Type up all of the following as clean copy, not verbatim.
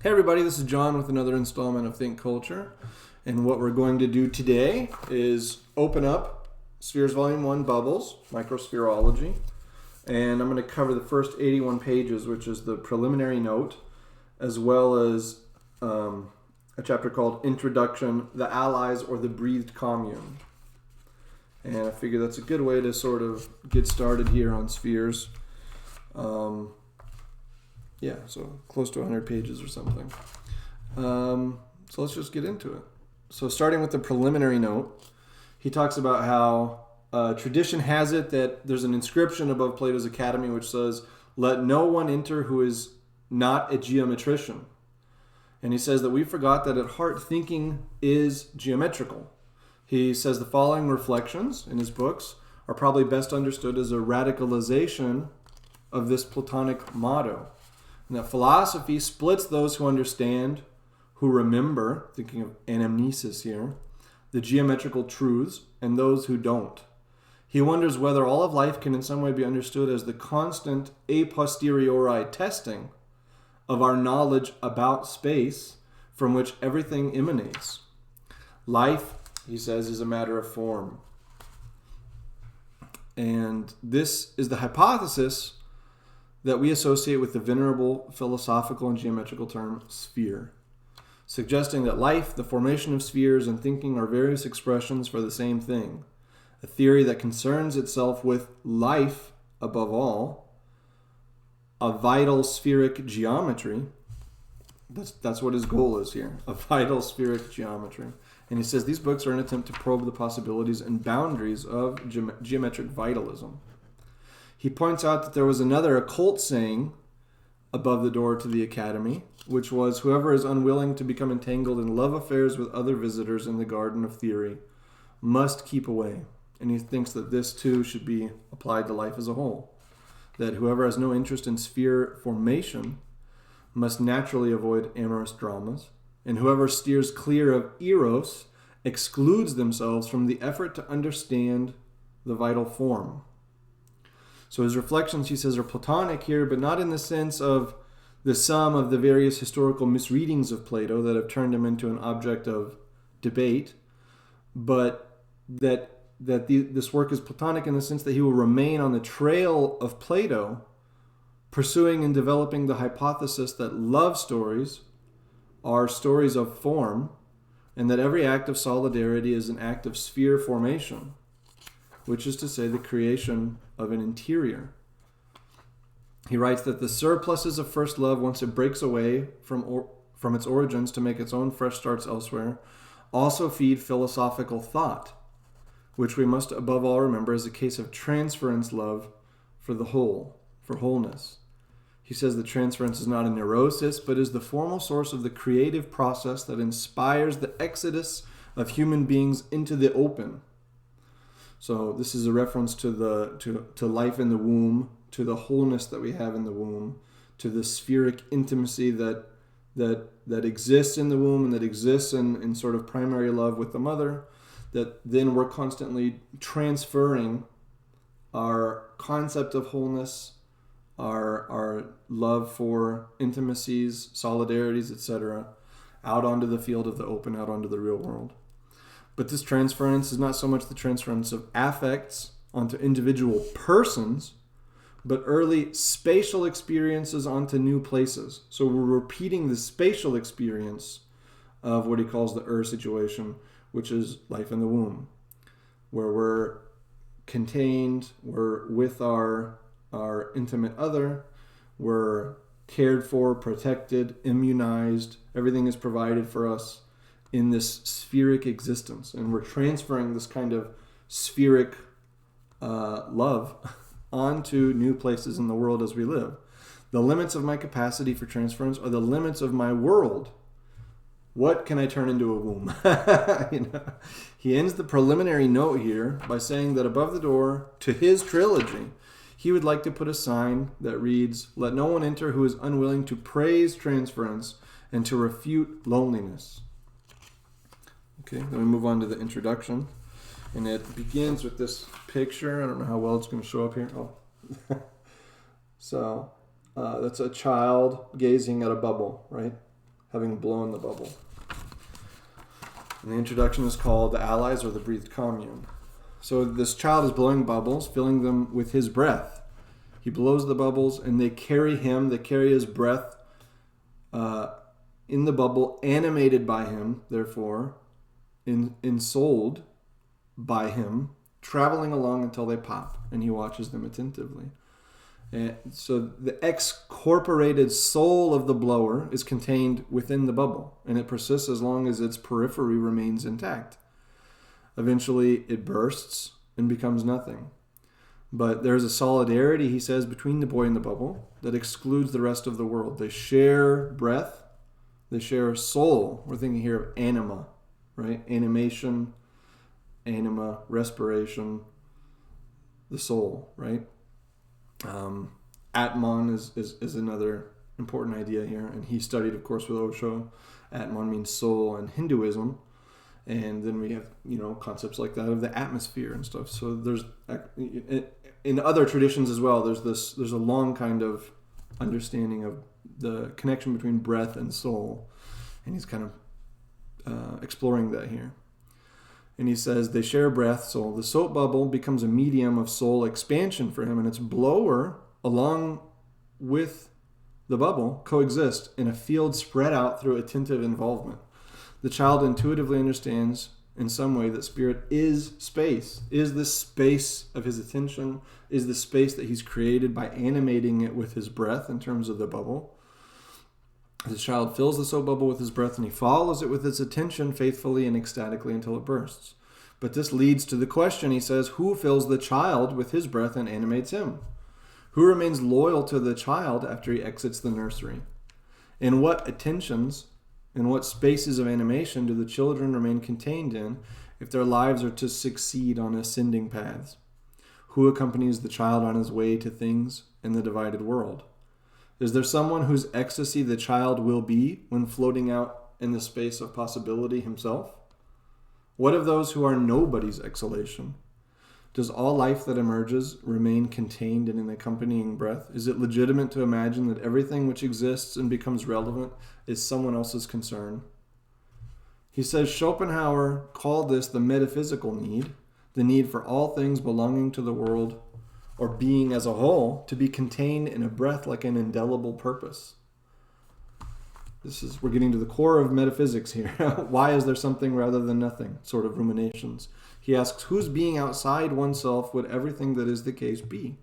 Hey everybody, this is John with another installment of Think Culture. And what we're going to do today is open up Spheres Volume 1 Bubbles, Microspherology. And I'm going to cover the first 81 pages, which is the preliminary note, as well as a chapter called Introduction, the Allies or the Breathed Commune. And I figure that's a good way to sort of get started here on spheres. So close to 100 pages or something. So let's just get into it. So starting with the preliminary note, he talks about how tradition has it that there's an inscription above Plato's Academy which says, "Let no one enter who is not a geometrician." And he says that we forgot that at heart thinking is geometrical. He says the following reflections in his books are probably best understood as a radicalization of this Platonic motto. And that philosophy splits those who understand, who remember, thinking of anamnesis here, the geometrical truths, and those who don't. He wonders whether all of life can in some way be understood as the constant a posteriori testing of our knowledge about space from which everything emanates. Life, he says, is a matter of form. And this is the hypothesis that we associate with the venerable philosophical and geometrical term sphere, suggesting that life, the formation of spheres, and thinking are various expressions for the same thing, a theory that concerns itself with life above all, a vital spheric geometry. That's what his goal is here, a vital spheric geometry. And he says these books are an attempt to probe the possibilities and boundaries of geometric vitalism. He points out that there was another occult saying above the door to the academy, which was, "Whoever is unwilling to become entangled in love affairs with other visitors in the garden of theory must keep away." And he thinks that this too should be applied to life as a whole. That whoever has no interest in sphere formation must naturally avoid amorous dramas. And whoever steers clear of eros excludes themselves from the effort to understand the vital form. So his reflections, he says, are Platonic here, but not in the sense of the sum of the various historical misreadings of Plato that have turned him into an object of debate, but this work is Platonic in the sense that he will remain on the trail of Plato, pursuing and developing the hypothesis that love stories are stories of form, and that every act of solidarity is an act of sphere formation, which is to say the creation of an interior. He writes that the surpluses of first love, once it breaks away from its origins to make its own fresh starts elsewhere, also feed philosophical thought, which we must above all remember is a case of transference love for the whole, for wholeness. He says that transference is not a neurosis, but is the formal source of the creative process that inspires the exodus of human beings into the open. So this is a reference to life in the womb, to the wholeness that we have in the womb, to the spheric intimacy that exists in the womb and that exists in sort of primary love with the mother, that then we're constantly transferring our concept of wholeness, our love for intimacies, solidarities, etc., out onto the field of the open, out onto the real world. But this transference is not so much the transference of affects onto individual persons, but early spatial experiences onto new places. So we're repeating the spatial experience of what he calls the situation, which is life in the womb, where we're contained, we're with our intimate other, we're cared for, protected, immunized, everything is provided for us in this spheric existence, and we're transferring this kind of spheric love onto new places in the world as we live. The limits of my capacity for transference are the limits of my world. What can I turn into a womb? He ends the preliminary note here by saying that above the door to his trilogy, he would like to put a sign that reads, "Let no one enter who is unwilling to praise transference and to refute loneliness." Okay, then we move on to the introduction. And it begins with this picture. I don't know how well it's going to show up here. So that's a child gazing at a bubble, right? having blown the bubble. And the introduction is called The Allies or the Breathed Commune. So this child is blowing bubbles, filling them with his breath. He blows the bubbles and they carry his breath in the bubble, animated by him, therefore, ensouled by him, traveling along until they pop, and he watches them attentively. And so the excorporated soul of the blower is contained within the bubble, and it persists as long as its periphery remains intact. Eventually, it bursts and becomes nothing. But there's a solidarity, he says, between the boy and the bubble that excludes the rest of the world. They share breath. They share soul. We're thinking here of anima, right? Animation, anima, respiration, the soul, right? Atman is another important idea here. And he studied, of course, with Osho. Atman means soul in Hinduism. And then we have, concepts like that of the atmosphere and stuff. So there's, in other traditions as well, there's a long kind of understanding of the connection between breath and soul. And he's kind of exploring that here. And he says they share breath, soul. The soap bubble becomes a medium of soul expansion for him, and its blower, along with the bubble, coexist in a field spread out through attentive involvement. The child intuitively understands in some way that spirit is space, is the space of his attention, is the space that he's created by animating it with his breath in terms of the bubble. The child fills the soap bubble with his breath and he follows it with his attention faithfully and ecstatically until it bursts. But this leads to the question, he says, who fills the child with his breath and animates him? Who remains loyal to the child after he exits the nursery? In what attentions, in what spaces of animation do the children remain contained in if their lives are to succeed on ascending paths? Who accompanies the child on his way to things in the divided world? Is there someone whose ecstasy the child will be when floating out in the space of possibility himself? What of those who are nobody's exhalation? Does all life that emerges remain contained in an accompanying breath? Is it legitimate to imagine that everything which exists and becomes relevant is someone else's concern? He says Schopenhauer called this the metaphysical need, the need for all things belonging to the world or being as a whole to be contained in a breath like an indelible purpose. We're getting to the core of metaphysics here. Why is there something rather than nothing? Sort of ruminations. He asks, whose being outside oneself would everything that is the case be?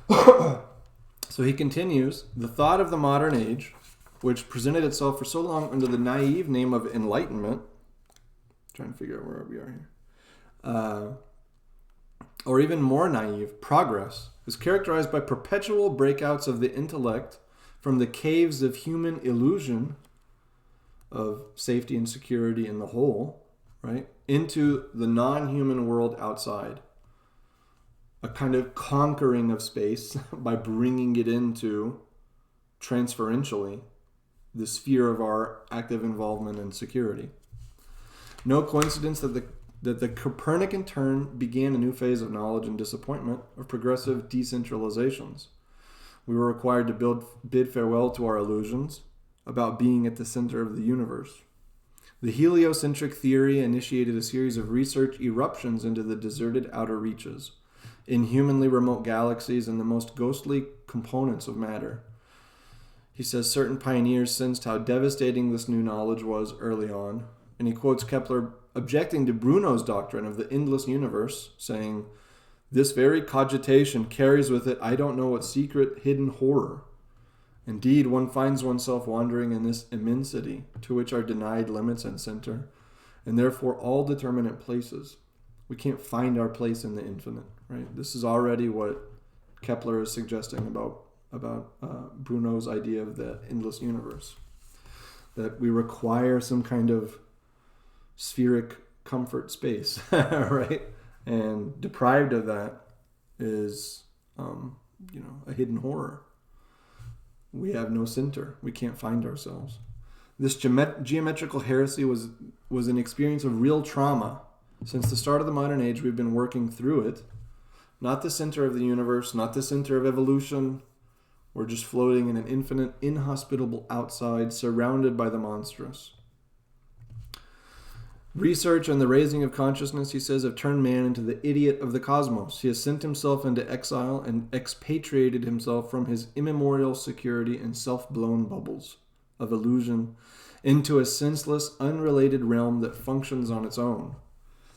So he continues, the thought of the modern age, which presented itself for so long under the naive name of enlightenment, trying to figure out where we are here, or even more naive, progress, is characterized by perpetual breakouts of the intellect from the caves of human illusion of safety and security in the whole, right, into the non-human world outside. A kind of conquering of space by bringing it into, transferentially, the sphere of our active involvement and security. No coincidence that the Copernican turn began a new phase of knowledge and disappointment of progressive decentralizations. We were required to bid farewell to our illusions about being at the center of the universe. The heliocentric theory initiated a series of research eruptions into the deserted outer reaches, inhumanly remote galaxies, and the most ghostly components of matter. He says certain pioneers sensed how devastating this new knowledge was early on, and he quotes Kepler objecting to Bruno's doctrine of the endless universe, saying, "This very cogitation carries with it I don't know what secret hidden horror. Indeed, one finds oneself wandering in this immensity to which are denied limits and center, and therefore all determinate places. We can't find our place in the infinite." Right? This is already what Kepler is suggesting about Bruno's idea of the endless universe. That we require some kind of spheric comfort space, right? And deprived of that is, a hidden horror. We have no center. We can't find ourselves. This geometrical heresy was an experience of real trauma. Since the start of the modern age, we've been working through it. Not the center of the universe, not the center of evolution, We're just floating in an infinite, inhospitable outside, surrounded by the monstrous. Research and the raising of consciousness, he says, have turned man into the idiot of the cosmos. He has sent himself into exile and expatriated himself from his immemorial security in self-blown bubbles of illusion into a senseless, unrelated realm that functions on its own.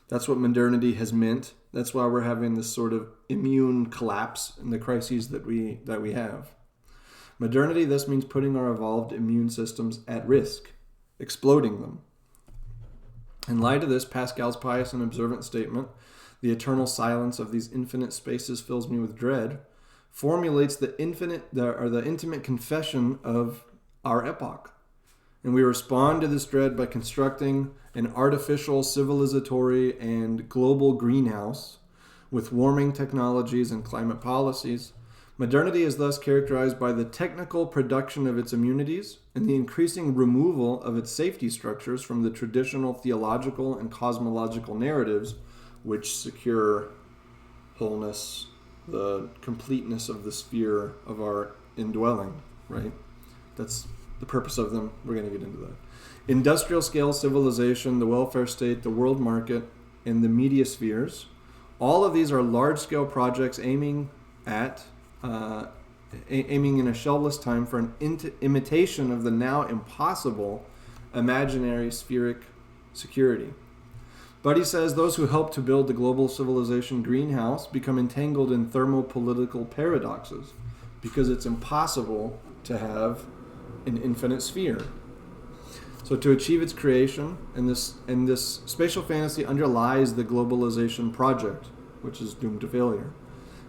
That's what modernity has meant. That's why we're having this sort of immune collapse in the crises that we have. Modernity thus means putting our evolved immune systems at risk, exploding them. In light of this, Pascal's pious and observant statement, "The eternal silence of these infinite spaces fills me with dread," formulates the intimate confession of our epoch. And we respond to this dread by constructing an artificial, civilizatory, and global greenhouse with warming technologies and climate policies. Modernity is thus characterized by the technical production of its immunities and the increasing removal of its safety structures from the traditional theological and cosmological narratives which secure wholeness, the completeness of the sphere of our indwelling, right? That's the purpose of them. We're going to get into that. Industrial scale civilization, the welfare state, the world market, and the media spheres. All of these are large-scale projects aiming in a shellless time for an imitation of the now impossible imaginary spheric security. But he says those who help to build the global civilization greenhouse become entangled in thermopolitical paradoxes because it's impossible to have an infinite sphere. So to achieve its creation, and this spatial fantasy underlies the globalization project, which is doomed to failure.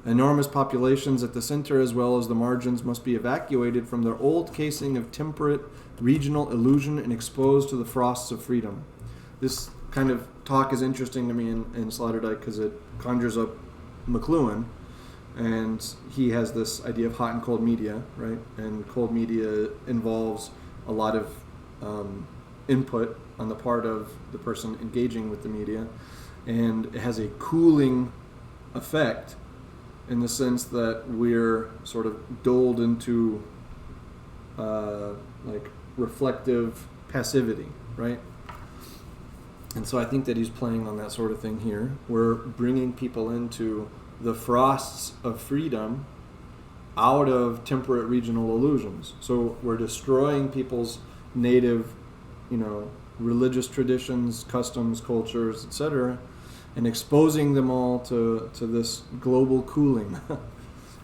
Enormous populations at the center as well as the margins must be evacuated from their old casing of temperate regional illusion and exposed to the frosts of freedom. This kind of talk is interesting to me in Sloterdijk because it conjures up McLuhan, and he has this idea of hot and cold media, right? And cold media involves a lot of input on the part of the person engaging with the media, and it has a cooling effect in the sense that we're sort of doled into like reflective passivity, right? And so I think that he's playing on that sort of thing here. We're bringing people into the frosts of freedom out of temperate regional illusions. So we're destroying people's native, religious traditions, customs, cultures, etc., and exposing them all to this global cooling.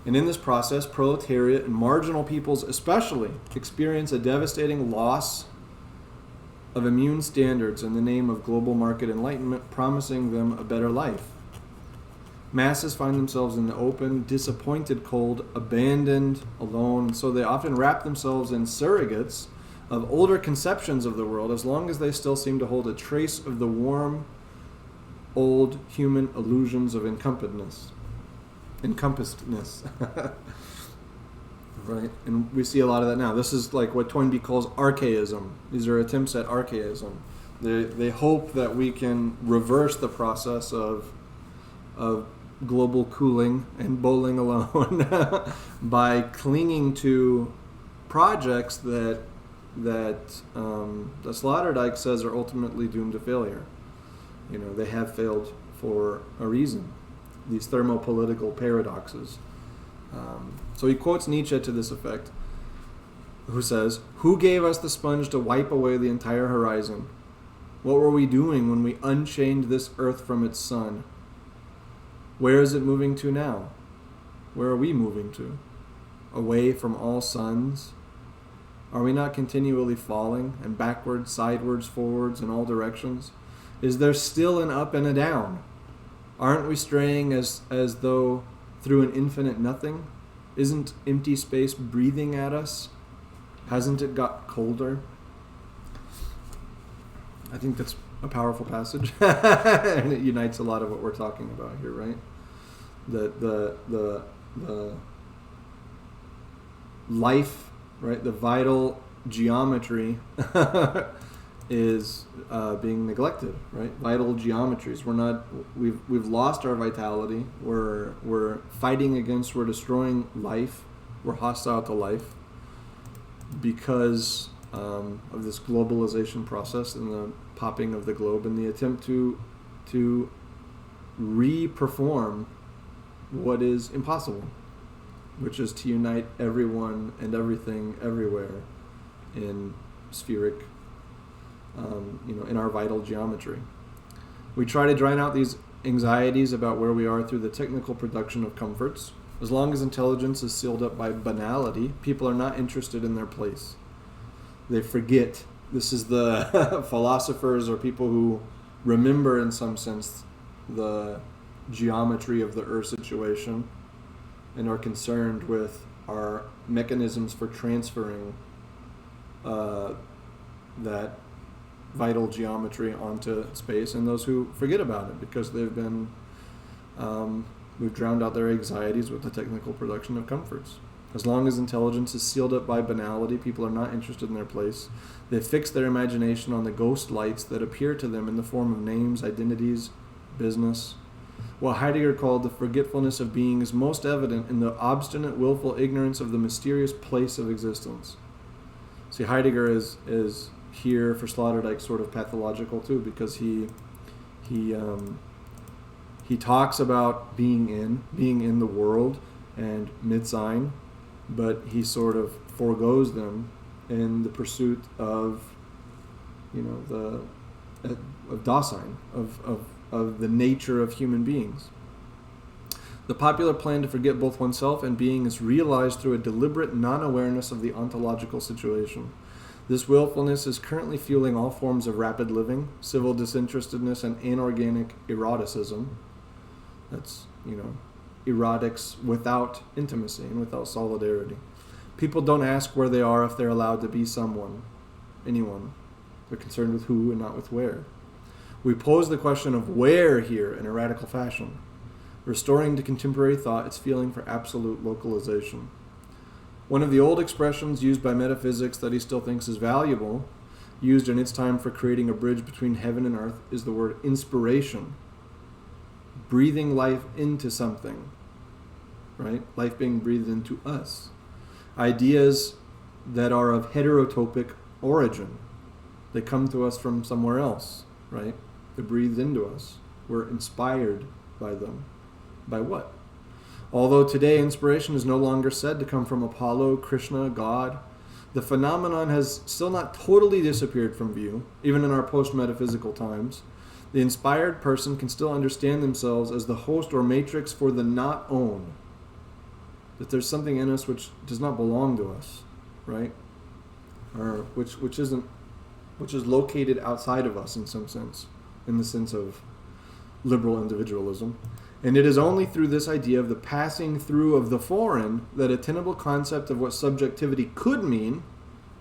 And in this process, proletariat and marginal peoples especially experience a devastating loss of immune standards in the name of global market enlightenment, promising them a better life. Masses find themselves in the open, disappointed, cold, abandoned, alone, and so they often wrap themselves in surrogates of older conceptions of the world as long as they still seem to hold a trace of the warm, old human illusions of encompassedness. Right? And we see a lot of that now. This is like what Toynbee calls archaism. These are attempts at archaism. They hope that we can reverse the process of global cooling and bowling alone by clinging to projects that the Sloterdijk says are ultimately doomed to failure. They have failed for a reason. These thermopolitical paradoxes. So he quotes Nietzsche to this effect, who says, "Who gave us the sponge to wipe away the entire horizon? What were we doing when we unchained this earth from its sun? Where is it moving to now? Where are we moving to? Away from all suns? Are we not continually falling, and backwards, sidewards, forwards, in all directions? Is there still an up and a down? Aren't we straying as though through an infinite nothing? Isn't empty space breathing at us? Hasn't it got colder?" I think that's a powerful passage, and it unites a lot of what we're talking about here, right? The life, right? The vital geometry is being neglected, right? Vital geometries. We've lost our vitality. We're fighting against. We're destroying life were hostile to life because of this globalization process and the popping of the globe and the attempt to re-perform what is impossible, which is to unite everyone and everything everywhere in spheric, in our vital geometry. We try to drown out these anxieties about where we are through the technical production of comforts. As long as intelligence is sealed up by banality, people are not interested in their place. They forget. This is the philosophers or people who remember in some sense the geometry of the Earth situation and are concerned with our mechanisms for transferring that vital geometry onto space, and those who forget about it because they've been we've drowned out their anxieties with the technical production of comforts. As long as intelligence is sealed up by banality, people are not interested in their place. They fix their imagination on the ghost lights that appear to them in the form of names, identities, business. What Heidegger called the forgetfulness of being is most evident in the obstinate, willful ignorance of the mysterious place of existence. See, Heidegger is here for Sloterdijk sort of pathological too, because he talks about being in the world and Mitsein, but he sort of forgoes them in the pursuit of Dasein, of the nature of human beings. The popular plan to forget both oneself and being is realized through a deliberate non-awareness of the ontological situation. This willfulness is currently fueling all forms of rapid living, civil disinterestedness, and anorganic eroticism. That's, erotics without intimacy and without solidarity. People don't ask where they are if they're allowed to be anyone. They're concerned with who and not with where. We pose the question of where here in a radical fashion, restoring to contemporary thought its feeling for absolute localization. One of the old expressions used by metaphysics that he still thinks is valuable, used in its time for creating a bridge between heaven and earth, is the word inspiration. Breathing life into something, right? Life being breathed into us. Ideas that are of heterotopic origin. They come to us from somewhere else, right? They're breathed into us. We're inspired by them. By what? Although today inspiration is no longer said to come from Apollo, Krishna, God, the phenomenon has still not totally disappeared from view, even in our post-metaphysical times. The inspired person can still understand themselves as the host or matrix for the not own. That there's something in us which does not belong to us, right? Or which is located outside of us in some sense, in the sense of liberal individualism. And it is only through this idea of the passing through of the foreign that a tenable concept of what subjectivity could mean,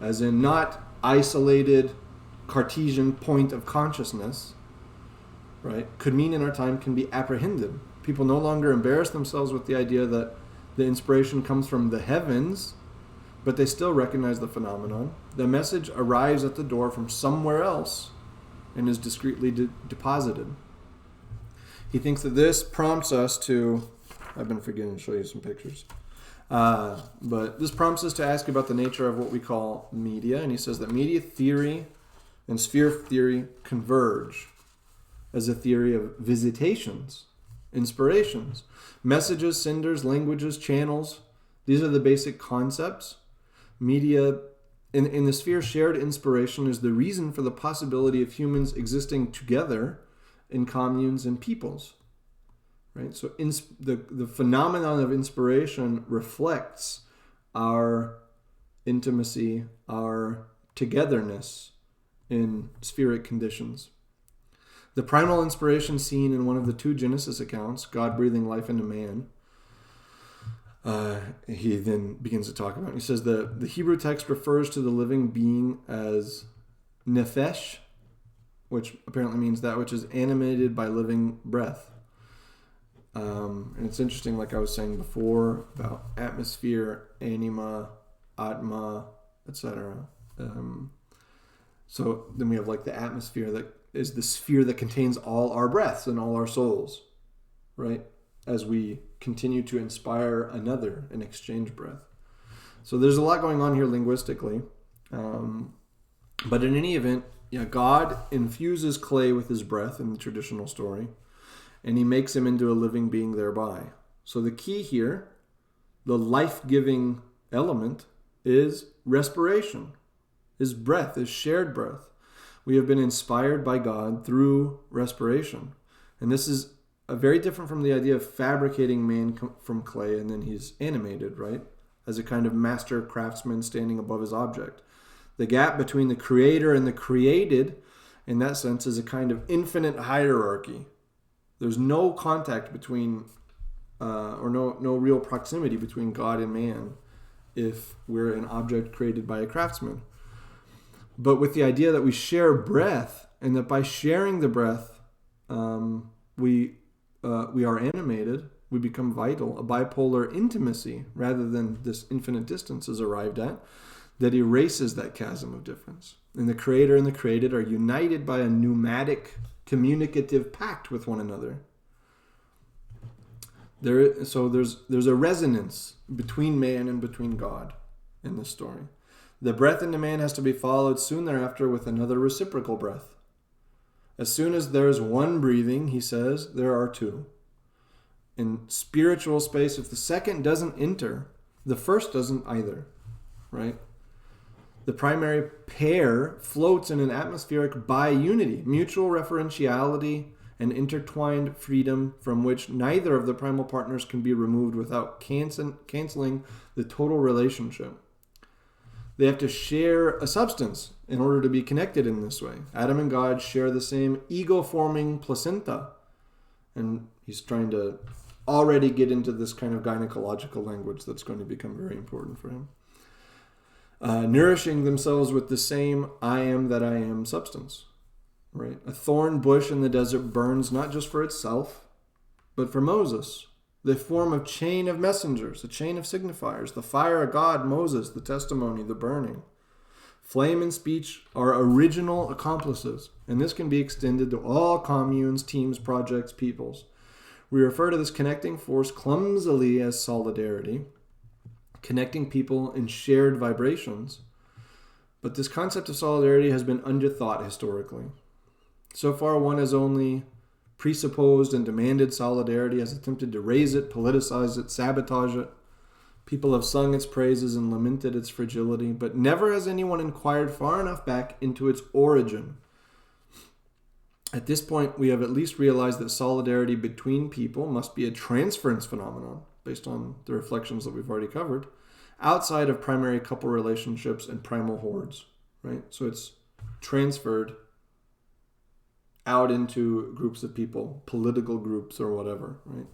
as in not isolated Cartesian point of consciousness, right, could mean in our time, can be apprehended. People no longer embarrass themselves with the idea that the inspiration comes from the heavens, but they still recognize the phenomenon. The message arrives at the door from somewhere else and is discreetly deposited. He thinks that this prompts us to, I've been forgetting to show you some pictures, but this prompts us to ask about the nature of what we call media, and he says that media theory and sphere theory converge as a theory of visitations, inspirations, messages, senders, languages, channels. These are the basic concepts. Media, in the sphere, shared inspiration is the reason for the possibility of humans existing together in communes and peoples. Right? So the phenomenon of inspiration reflects our intimacy, our togetherness in spheric conditions. The primal inspiration seen in one of the two Genesis accounts, God breathing life into man, he then begins to talk about it. He says the Hebrew text refers to the living being as nephesh, which apparently means that which is animated by living breath. And it's interesting, like I was saying before, about atmosphere, anima, atma, etc. So then we have like the atmosphere that is the sphere that contains all our breaths and all our souls, right? As we continue to inspire another and exchange breath. So there's a lot going on here linguistically. But in any event, God infuses clay with his breath in the traditional story, and he makes him into a living being thereby. So the key here, the life-giving element, is respiration, his breath, his shared breath. We have been inspired by God through respiration. And this is very different from the idea of fabricating man from clay and then he's animated, right? As a kind of master craftsman standing above his object. The gap between the creator and the created, in that sense, is a kind of infinite hierarchy. There's no contact between, or no real proximity between God and man if we're an object created by a craftsman. But with the idea that we share breath, and that by sharing the breath, we are animated, we become vital, a bipolar intimacy rather than this infinite distance is arrived at, that erases that chasm of difference. And the creator and the created are united by a pneumatic, communicative pact with one another. So there's a resonance between man and between God in this story. The breath into man has to be followed soon thereafter with another reciprocal breath. As soon as there's one breathing, he says, there are two. In spiritual space, if the second doesn't enter, the first doesn't either, right? The primary pair floats in an atmospheric biunity, mutual referentiality, and intertwined freedom from which neither of the primal partners can be removed without canceling the total relationship. They have to share a substance in order to be connected in this way. Adam and God share the same ego-forming placenta. And he's trying to already get into this kind of gynecological language that's going to become very important for him. Nourishing themselves with the same I am that I am substance. Right? A thorn bush in the desert burns not just for itself, but for Moses. They form a chain of messengers, a chain of signifiers. The fire of God, Moses, the testimony, the burning. Flame and speech are original accomplices, and this can be extended to all communes, teams, projects, peoples. We refer to this connecting force clumsily as solidarity, connecting people in shared vibrations. But this concept of solidarity has been underthought historically. So far, one has only presupposed and demanded solidarity, has attempted to raise it, politicize it, sabotage it. People have sung its praises and lamented its fragility, but never has anyone inquired far enough back into its origin. At this point, we have at least realized that solidarity between people must be a transference phenomenon, based on the reflections that we've already covered, outside of primary couple relationships and primal hordes, right? So it's transferred out into groups of people, political groups or whatever, right?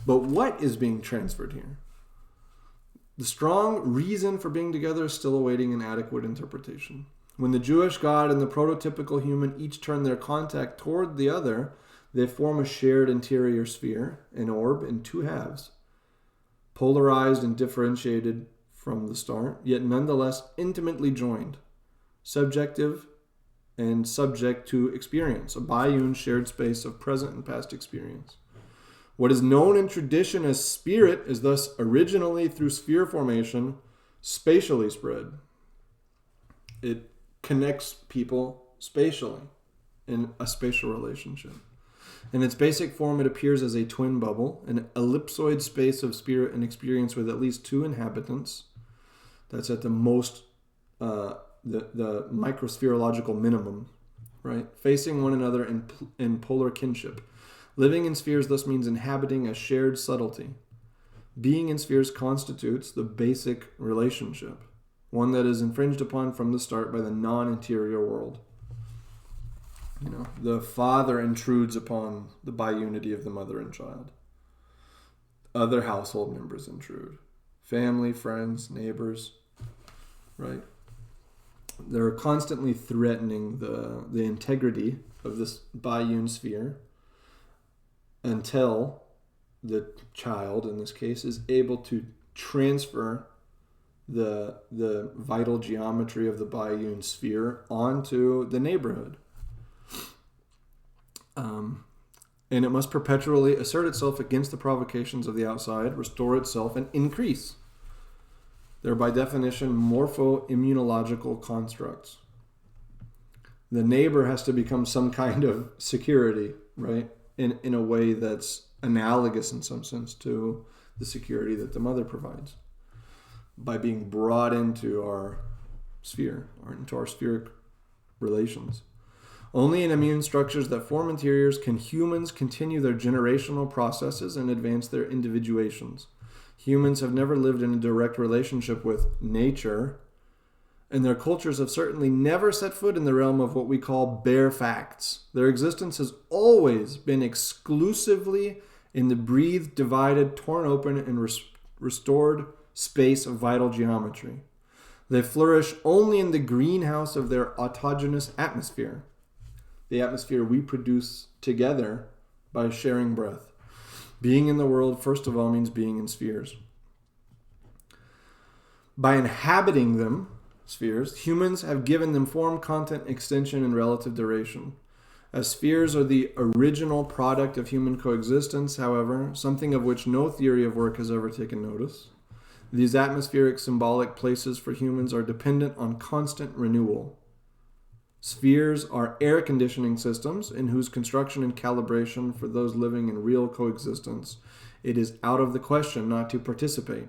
But what is being transferred here? The strong reason for being together is still awaiting an adequate interpretation. When the Jewish God and the prototypical human each turn their contact toward the other, they form a shared interior sphere, an orb, in two halves, polarized and differentiated from the start, yet nonetheless intimately joined, subjective and subject to experience, a biune shared space of present and past experience. What is known in tradition as spirit is thus originally, through sphere formation, spatially spread. It connects people spatially in a spatial relationship. In its basic form, it appears as a twin bubble, an ellipsoid space of spirit and experience with at least two inhabitants. That's at the most, the microspherological minimum, right? Facing one another in polar kinship. Living in spheres thus means inhabiting a shared subtlety. Being in spheres constitutes the basic relationship, one that is infringed upon from the start by the non-interior world. You know, the father intrudes upon the biunity of the mother and child. Other household members intrude. Family, friends, neighbors, right? They're constantly threatening the integrity of this biune sphere until the child, in this case, is able to transfer the vital geometry of the biune sphere onto the neighborhood. And it must perpetually assert itself against the provocations of the outside, restore itself, and increase. They're by definition morpho-immunological constructs. The neighbor has to become some kind of security, right? In a way that's analogous in some sense to the security that the mother provides by being brought into our sphere, or into our spheric relations. Only in immune structures that form interiors can humans continue their generational processes and advance their individuations. Humans have never lived in a direct relationship with nature, and their cultures have certainly never set foot in the realm of what we call bare facts. Their existence has always been exclusively in the breathed, divided, torn open, and restored space of vital geometry. They flourish only in the greenhouse of their autogenous atmosphere, the atmosphere we produce together by sharing breath. Being in the world, first of all, means being in spheres. By inhabiting them, spheres, humans have given them form, content, extension, and relative duration. As spheres are the original product of human coexistence, however, something of which no theory of work has ever taken notice, these atmospheric symbolic places for humans are dependent on constant renewal. Spheres are air conditioning systems in whose construction and calibration for those living in real coexistence, it is out of the question not to participate.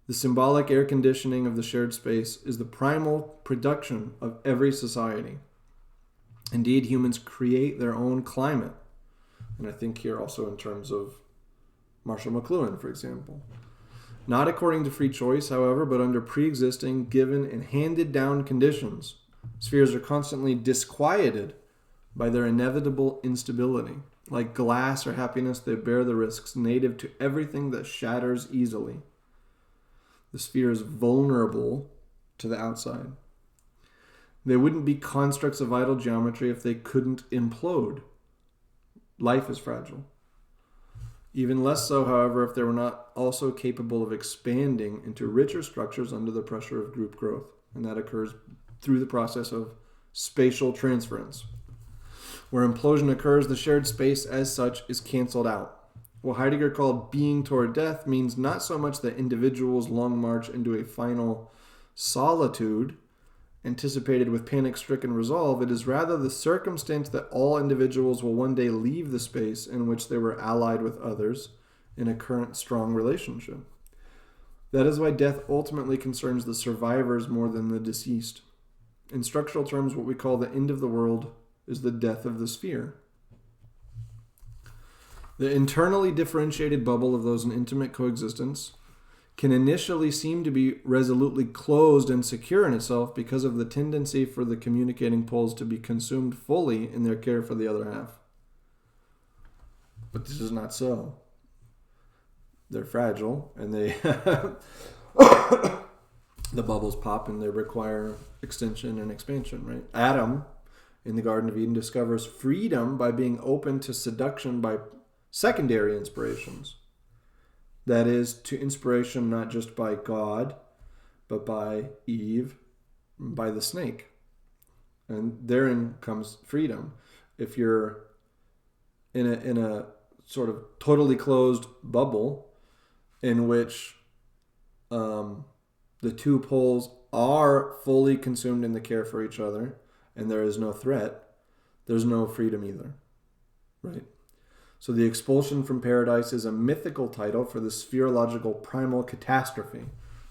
The symbolic air conditioning of the shared space is the primal production of every society. Indeed, humans create their own climate. And I think here also in terms of Marshall McLuhan, for example. Not according to free choice, however, but under pre-existing, given, and handed-down conditions. Spheres are constantly disquieted by their inevitable instability. Like glass or happiness, they bear the risks native to everything that shatters easily. The sphere is vulnerable to the outside. They wouldn't be constructs of vital geometry if they couldn't implode. Life is fragile. Even less so, however, if they were not also capable of expanding into richer structures under the pressure of group growth. And that occurs through the process of spatial transference. Where implosion occurs, the shared space as such is canceled out. What Heidegger called being toward death means not so much that individuals long march into a final solitude anticipated with panic-stricken resolve. It is rather the circumstance that all individuals will one day leave the space in which they were allied with others in a current strong relationship. That is why death ultimately concerns the survivors more than the deceased. In structural terms, what we call the end of the world is the death of the sphere. The internally differentiated bubble of those in intimate coexistence can initially seem to be resolutely closed and secure in itself because of the tendency for the communicating poles to be consumed fully in their care for the other half. But this is not so. They're fragile, and they the bubbles pop, and they require extension and expansion, right? Adam, in the Garden of Eden, discovers freedom by being open to seduction by secondary inspirations. That is, to inspiration not just by God, but by Eve, by the snake. And therein comes freedom. If you're in a sort of totally closed bubble in which the two poles are fully consumed in the care for each other, and there is no threat, there's no freedom either, right? So the expulsion from paradise is a mythical title for the spherological primal catastrophe.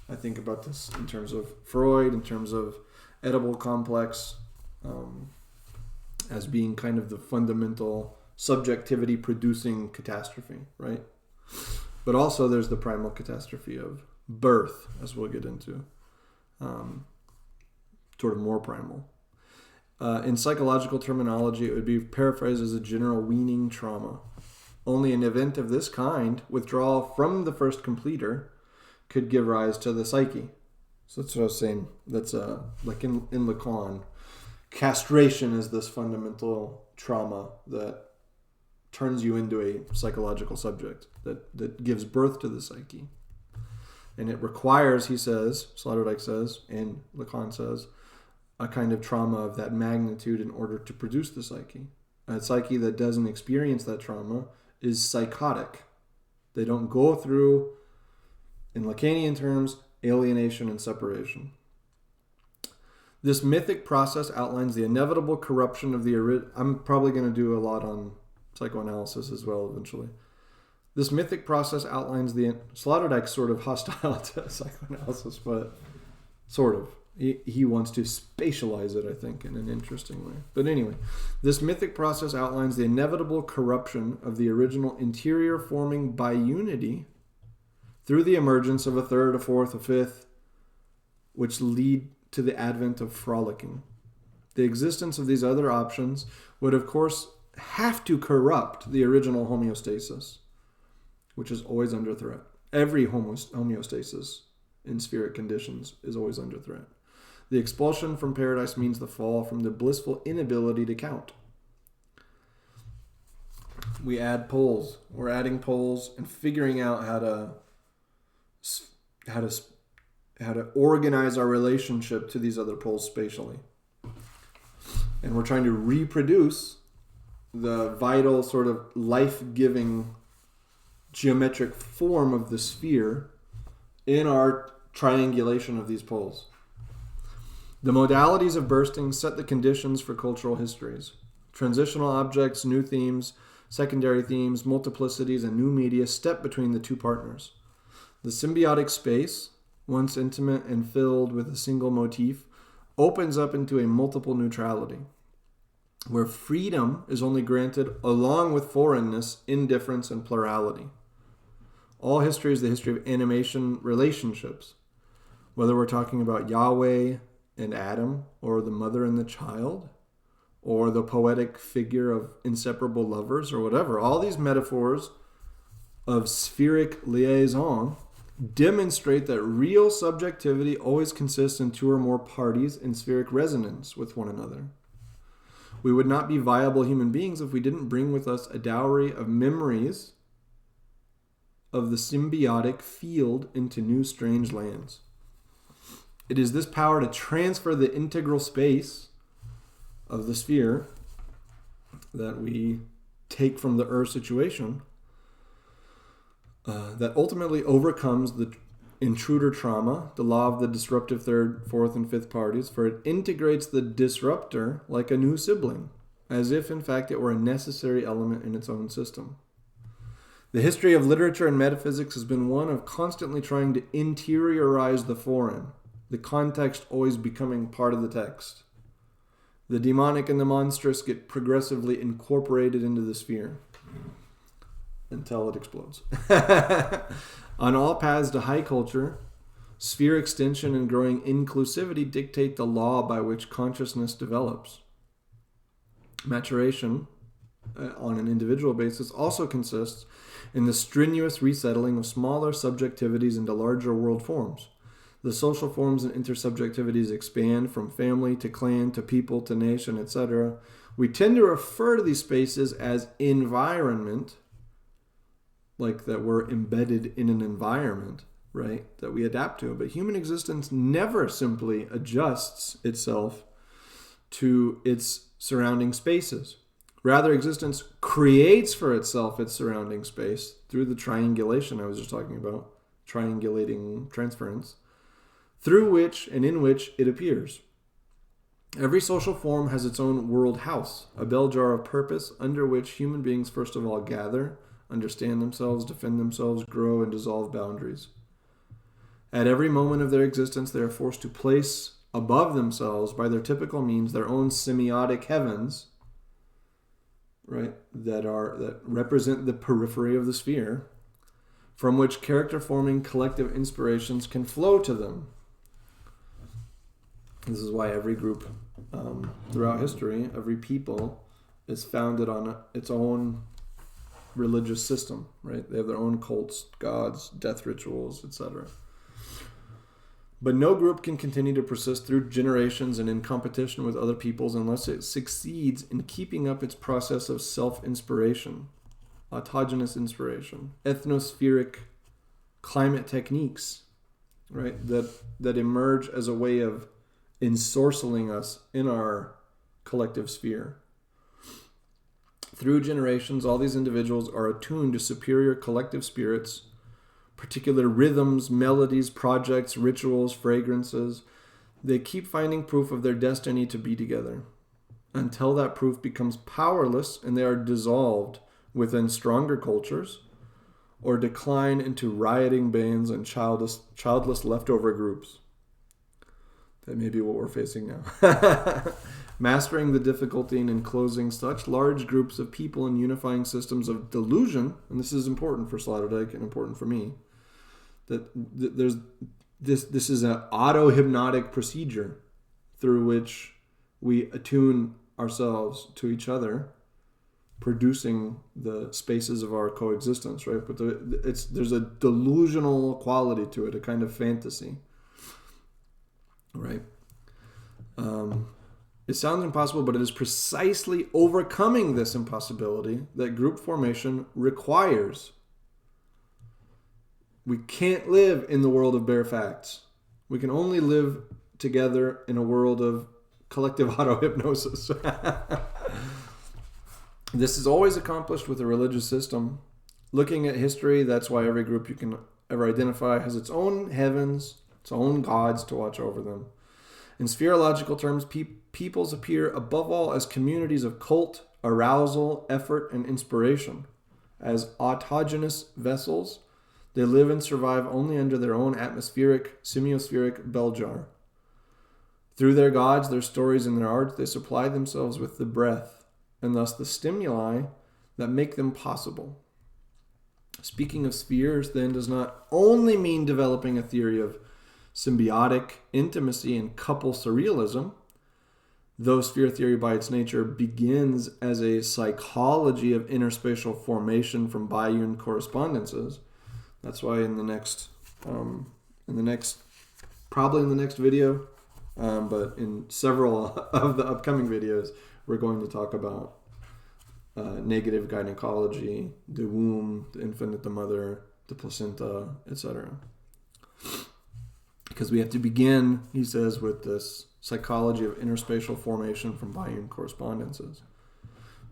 I think about this in terms of Freud, in terms of edible complex, as being kind of the fundamental subjectivity producing catastrophe, right? But also there's the primal catastrophe of birth, as we'll get into, sort of more primal. In psychological terminology, it would be paraphrased as a general weaning trauma. Only an event of this kind, withdrawal from the first completer, could give rise to the psyche. So that's what I was saying. That's like in Lacan, castration is this fundamental trauma that turns you into a psychological subject, that gives birth to the psyche. And it requires, he says, Sloterdijk says, and Lacan says, a kind of trauma of that magnitude in order to produce the psyche. A psyche that doesn't experience that trauma is psychotic. They don't go through In Lacanian terms, alienation and separation. This mythic process outlines the inevitable corruption of the I'm probably going to do a lot on psychoanalysis as well eventually. This mythic process outlines the... Sloterdijk's sort of hostile to psychoanalysis, but sort of. He wants to spatialize it, I think, in an interesting way. But anyway, this mythic process outlines the inevitable corruption of the original interior forming by unity through the emergence of a third, a fourth, a fifth, which lead to the advent of frolicking. The existence of these other options would, of course, have to corrupt the original homeostasis, which is always under threat. Every homeostasis in spheric conditions is always under threat. The expulsion from paradise means the fall from the blissful inability to count. We add poles. We're adding poles and figuring out how to organize our relationship to these other poles spatially. And we're trying to reproduce the vital sort of life-giving geometric form of the sphere in our triangulation of these poles. The modalities of bursting set the conditions for cultural histories. Transitional objects, new themes, secondary themes, multiplicities, and new media step between the two partners. The symbiotic space, once intimate and filled with a single motif, opens up into a multiple neutrality, where freedom is only granted along with foreignness, indifference, and plurality. All history is the history of animation relationships, whether we're talking about Yahweh and Adam, or the mother and the child, or the poetic figure of inseparable lovers, or whatever. All these metaphors of spheric liaison demonstrate that real subjectivity always consists in two or more parties in spheric resonance with one another. We would not be viable human beings if we didn't bring with us a dowry of memories of the symbiotic field into new strange lands. It is this power to transfer the integral space of the sphere that we take from the Earth situation that ultimately overcomes the intruder trauma, the law of the disruptive third, fourth, and fifth parties, for it integrates the disruptor like a new sibling, as if, in fact, it were a necessary element in its own system. The history of literature and metaphysics has been one of constantly trying to interiorize the foreign, the context always becoming part of the text. The demonic and the monstrous get progressively incorporated into the sphere until it explodes. On all paths to high culture, sphere extension and growing inclusivity dictate the law by which consciousness develops. Maturation, on an individual basis, also consists in the strenuous resettling of smaller subjectivities into larger world forms. The social forms and intersubjectivities expand from family to clan to people to nation, etc. We tend to refer to these spaces as environment, like that we're embedded in an environment, right, that we adapt to. But human existence never simply adjusts itself to its surrounding spaces. Rather, existence creates for itself its surrounding space through the triangulation I was just talking about, triangulating transference, through which and in which it appears. Every social form has its own world house, a bell jar of purpose under which human beings first of all gather, understand themselves, defend themselves, grow, and dissolve boundaries. At every moment of their existence, they are forced to place above themselves, by their typical means, their own semiotic heavens, right, that represent the periphery of the sphere, from which character-forming collective inspirations can flow to them. This is why every group throughout history, every people, is founded on its own religious system, right? They have their own cults, gods, death rituals, etc. But no group can continue to persist through generations and in competition with other peoples unless it succeeds in keeping up its process of self-inspiration, autogenous inspiration, ethnospheric climate techniques, right? That emerge as a way of ensorceling us in our collective sphere. Through generations, all these individuals are attuned to superior collective spirits, particular rhythms, melodies, projects, rituals, fragrances. They keep finding proof of their destiny to be together until that proof becomes powerless and they are dissolved within stronger cultures or decline into rioting bands and childless leftover groups. That may be what we're facing now. Mastering the difficulty in enclosing such large groups of people in unifying systems of delusion, and this is important for Sloterdijk and important for me, that there's this is an auto-hypnotic procedure through which we attune ourselves to each other, producing the spaces of our coexistence, right? But there's a delusional quality to it, a kind of fantasy, right? It sounds impossible, but it is precisely overcoming this impossibility that group formation requires. We can't live in the world of bare facts. We can only live together in a world of collective auto-hypnosis. This is always accomplished with a religious system. Looking at history, that's why every group you can ever identify has its own heavens, its own gods to watch over them. In spherological terms, peoples appear above all as communities of cult, arousal, effort, and inspiration. As autogenous vessels, they live and survive only under their own atmospheric, semiospheric bell jar. Through their gods, their stories, and their arts, they supply themselves with the breath, and thus the stimuli that make them possible. Speaking of spheres, then, does not only mean developing a theory of symbiotic intimacy and couple surrealism, though sphere theory by its nature begins as a psychology of interspatial formation from biune correspondences. That's why in the next video, but in several of the upcoming videos, we're going to talk about negative gynecology, the womb, the infant, the mother, the placenta, etc. Because we have to begin, he says, with this psychology of interspatial formation from biune correspondences.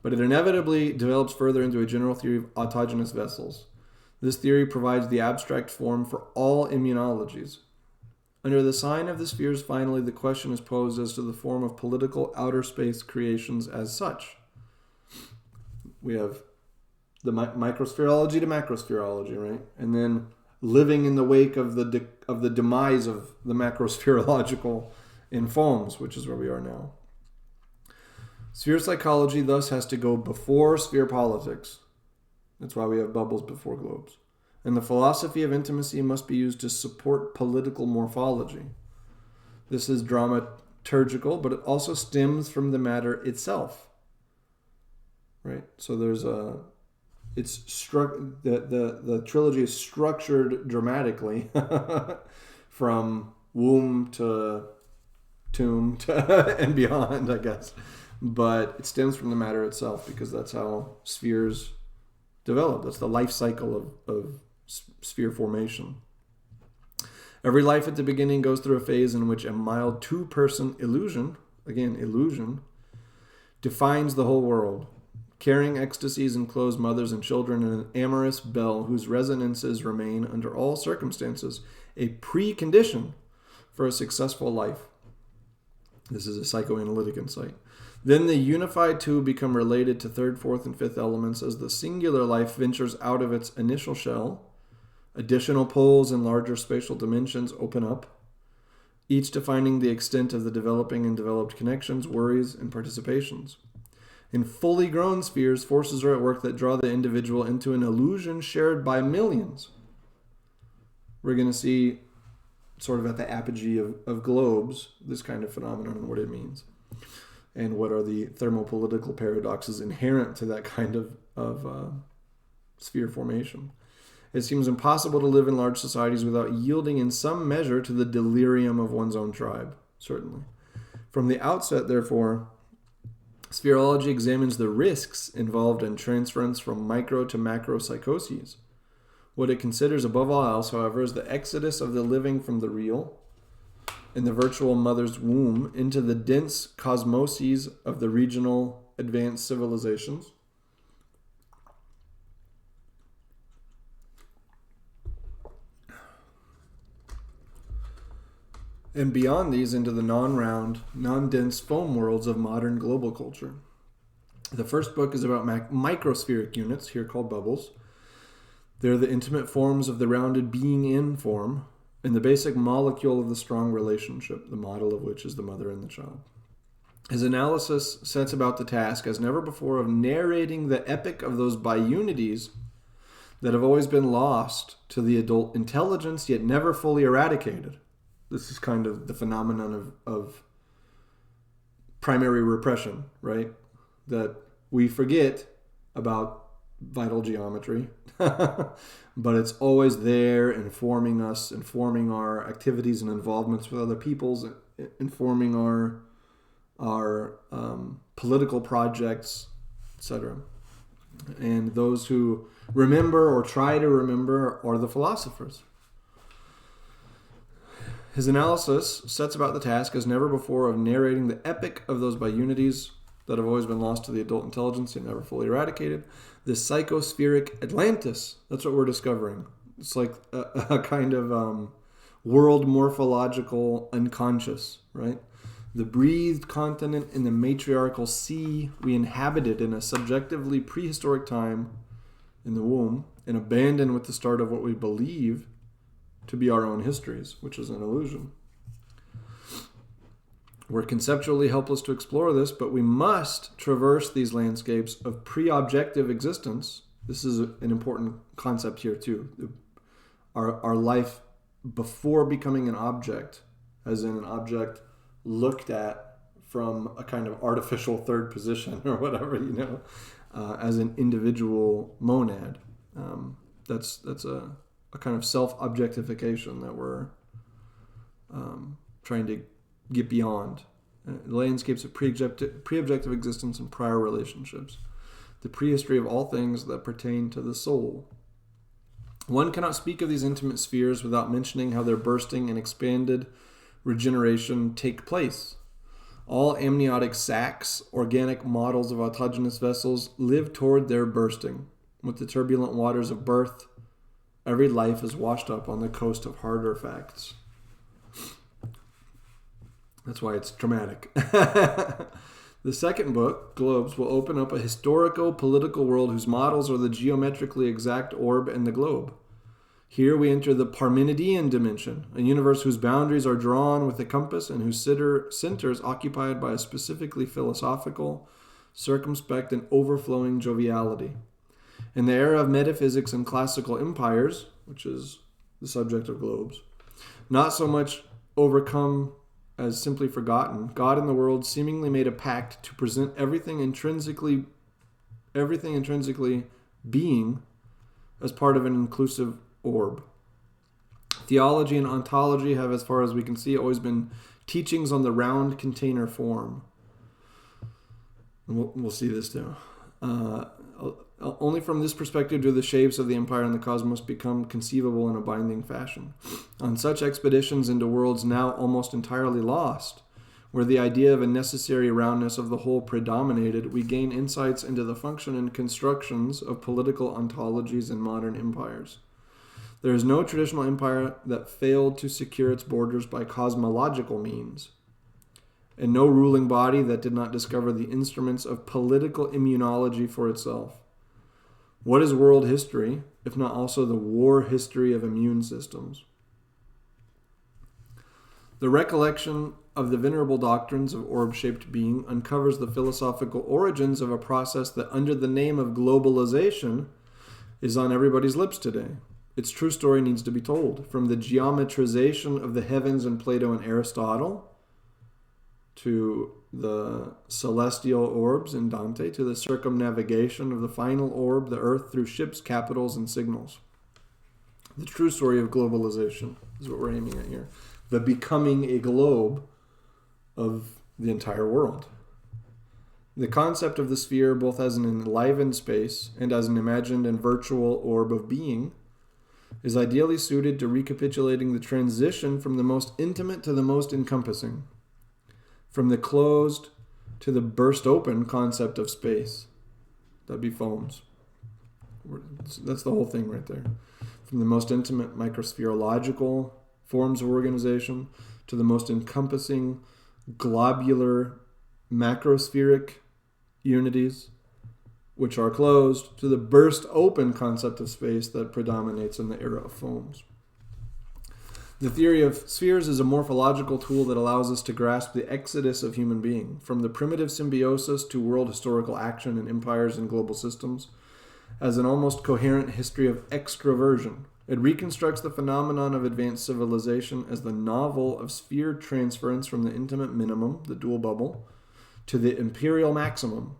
But it inevitably develops further into a general theory of autogenous vessels. This theory provides the abstract form for all immunologies. Under the sign of the spheres, finally, the question is posed as to the form of political outer space creations as such. We have the microspherology to macrospherology, right? And then living in the wake of the demise of the macrospherological in foams, which is where we are now. Sphere psychology thus has to go before sphere politics. That's why we have bubbles before globes. And the philosophy of intimacy must be used to support political morphology. This is dramaturgical, but it also stems from the matter itself. Right? So there's the trilogy is structured dramatically from womb to tomb to and beyond, I guess. But it stems from the matter itself because that's how spheres develop. That's the life cycle of sphere formation. Every life at the beginning goes through a phase in which a mild two-person illusion, again, illusion, defines the whole world. Carrying ecstasies enclose mothers and children in an amorous bell whose resonances remain, under all circumstances, a precondition for a successful life. This is a psychoanalytic insight. Then the unified two become related to third, fourth, and fifth elements as the singular life ventures out of its initial shell. Additional poles and larger spatial dimensions open up, each defining the extent of the developing and developed connections, worries, and participations. In fully grown spheres, forces are at work that draw the individual into an illusion shared by millions. We're going to see, sort of at the apogee of globes, this kind of phenomenon and what it means. And what are the thermopolitical paradoxes inherent to that kind of sphere formation. It seems impossible to live in large societies without yielding in some measure to the delirium of one's own tribe, certainly. From the outset, therefore, spherology examines the risks involved in transference from micro to macro psychoses. What it considers above all else, however, is the exodus of the living from the real in the virtual mother's womb into the dense cosmoses of the regional advanced civilizations. and beyond these into the non-round, non-dense foam worlds of modern global culture. The first book is about microspheric units, here called bubbles. They're the intimate forms of the rounded being-in form, and the basic molecule of the strong relationship, the model of which is the mother and the child. His analysis sets about the task, as never before, of narrating the epic of those biunities that have always been lost to the adult intelligence, yet never fully eradicated. This is kind of the phenomenon of primary repression, right? That we forget about vital geometry, but it's always there, informing us, informing our activities and involvements with other peoples, informing our political projects, etc. And those who remember or try to remember are the philosophers. His analysis sets about the task, as never before, of narrating the epic of those biunities that have always been lost to the adult intelligence and never fully eradicated. This psychospheric Atlantis, that's what we're discovering. It's like a kind of world morphological unconscious, right? The breathed continent in the matriarchal sea we inhabited in a subjectively prehistoric time in the womb and abandoned with the start of what we believe to be our own histories, which is an illusion. We're conceptually helpless to explore this, but we must traverse these landscapes of preobjective existence. This is an important concept here too. Our life before becoming an object, as in an object looked at from a kind of artificial third position or whatever, as an individual monad. That's a kind of self-objectification that we're trying to get beyond. Landscapes of preobjective existence and prior relationships. The prehistory of all things that pertain to the soul. One cannot speak of these intimate spheres without mentioning how their bursting and expanded regeneration take place. All amniotic sacs, organic models of autogenous vessels, live toward their bursting. With the turbulent waters of birth, every life is washed up on the coast of harder facts. That's why it's dramatic. The second book, Globes, will open up a historico-political world whose models are the geometrically exact orb and the globe. Here we enter the Parmenidean dimension, a universe whose boundaries are drawn with a compass and whose center is occupied by a specifically philosophical, circumspect, and overflowing joviality. In the era of metaphysics and classical empires, which is the subject of Globes, not so much overcome as simply forgotten, God and the world seemingly made a pact to present everything intrinsically being as part of an inclusive orb. Theology and ontology have, as far as we can see, always been teachings on the round container form. We'll see this too. Only from this perspective do the shapes of the empire and the cosmos become conceivable in a binding fashion. On such expeditions into worlds now almost entirely lost, where the idea of a necessary roundness of the whole predominated, we gain insights into the function and constructions of political ontologies in modern empires. There is no traditional empire that failed to secure its borders by cosmological means, and no ruling body that did not discover the instruments of political immunology for itself. What is world history, if not also the war history of immune systems? The recollection of the venerable doctrines of orb-shaped being uncovers the philosophical origins of a process that, under the name of globalization, is on everybody's lips today. Its true story needs to be told, from the geometrization of the heavens in Plato and Aristotle, to the celestial orbs in Dante, to the circumnavigation of the final orb, the earth, through ships, capitals, and signals. The true story of globalization is what we're aiming at here. The becoming a globe of the entire world. The concept of the sphere, both as an enlivened space and as an imagined and virtual orb of being, is ideally suited to recapitulating the transition from the most intimate to the most encompassing, from the closed to the burst open concept of space. That'd be foams. That's the whole thing right there. From the most intimate microspherological forms of organization to the most encompassing globular macrospheric unities, which are closed, to the burst open concept of space that predominates in the era of foams. The theory of spheres is a morphological tool that allows us to grasp the exodus of human being, from the primitive symbiosis to world historical action in empires and global systems, as an almost coherent history of extraversion. It reconstructs the phenomenon of advanced civilization as the novel of sphere transference from the intimate minimum, the dual bubble, to the imperial maximum,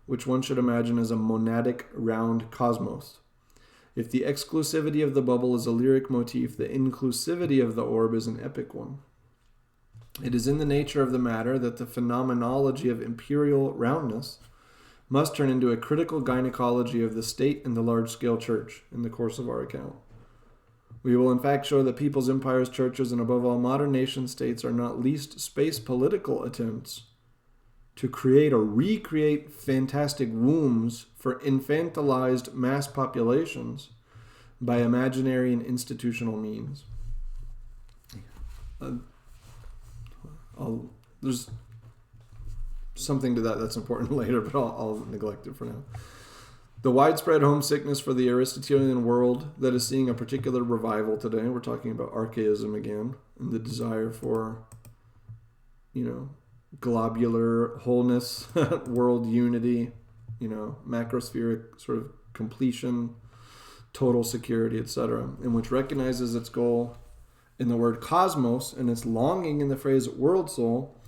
which one should imagine as a monadic round cosmos. If the exclusivity of the bubble is a lyric motif, the inclusivity of the orb is an epic one. It is in the nature of the matter that the phenomenology of imperial roundness must turn into a critical gynecology of the state and the large-scale church in the course of our account. We will in fact show that peoples, empires, churches, and above all modern nation-states are not least space political attempts to create or recreate fantastic wombs for infantilized mass populations by imaginary and institutional means. There's something to that's important later, but I'll neglect it for now. The widespread homesickness for the Aristotelian world that is seeing a particular revival today, we're talking about archaism again, and the desire for, globular wholeness, world unity, macrospheric sort of completion, total security, etc., and which recognizes its goal in the word cosmos and its longing in the phrase world soul